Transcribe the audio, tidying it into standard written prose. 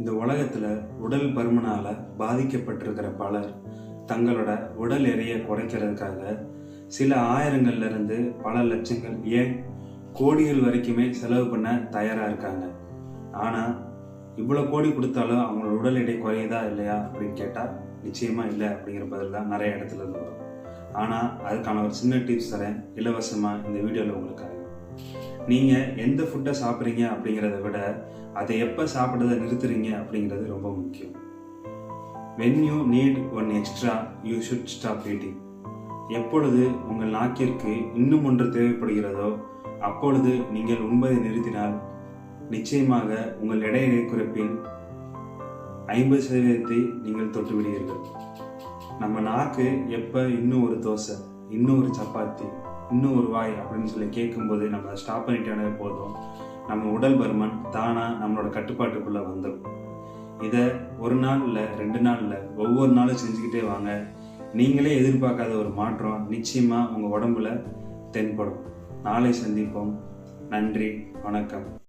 இந்த உலகத்தில் உடல் பருமனால் பாதிக்கப்பட்டிருக்கிற பலர் தங்களோட உடல் எடையை குறைக்கிறதுக்காக சில ஆயிரங்கள்லேருந்து பல லட்சங்கள் ஏன் கோடிகள் வரைக்குமே செலவு பண்ண தயாராக இருக்காங்க. ஆனால் இவ்வளோ கோடி கொடுத்தாலும் அவங்களோட உடல் எடை குறையுதா இல்லையா அப்படின்னு கேட்டால் நிச்சயமாக இல்லை அப்படிங்கிற பதில் தான் நிறைய இடத்துல இருந்து வரும். ஆனால் அதுக்கான ஒரு சின்ன டிப்ஸ் தரேன் இலவசமாக இந்த வீடியோவில் உங்களுக்காக. நீங்கள் எந்த ஃபுட்டை சாப்பிட்றீங்க அப்படிங்கிறத விட அதை எப்போ சாப்பிட்றதை நிறுத்துறீங்க அப்படிங்கிறது ரொம்ப முக்கியம். when you need one extra you should stop eating. எப்பொழுது உங்கள் நாக்கிற்கு இன்னும் ஒன்று தேவைப்படுகிறதோ அப்பொழுது நீங்கள் உண்பதை நிறுத்தினால் நிச்சயமாக உங்கள் எடையை குறைப்பில் 50% நீங்கள் தொட்டு விடுவீர்கள். நம்ம நாக்கு எப்போ இன்னும் ஒரு தோசை, இன்னும் ஒரு சப்பாத்தி, இன்னும் ஒரு வாய் அப்படின்னு சொல்லி கேட்கும்போது நம்ம ஸ்டாப் பண்ணிட்டே போதும், நம்ம உடல் பருமன் தானாக நம்மளோட கட்டுப்பாட்டுக்குள்ளே வந்துடும். இதை ஒரு நாள் இல்லை, 2 நாள் இல்லை, ஒவ்வொரு நாளும் செஞ்சுக்கிட்டே வாங்க. நீங்களே எதிர்பார்க்காத ஒரு மாற்றம் நிச்சயமாக உங்கள் உடம்புல தென்படும். நாளை சந்திப்போம். நன்றி, வணக்கம்.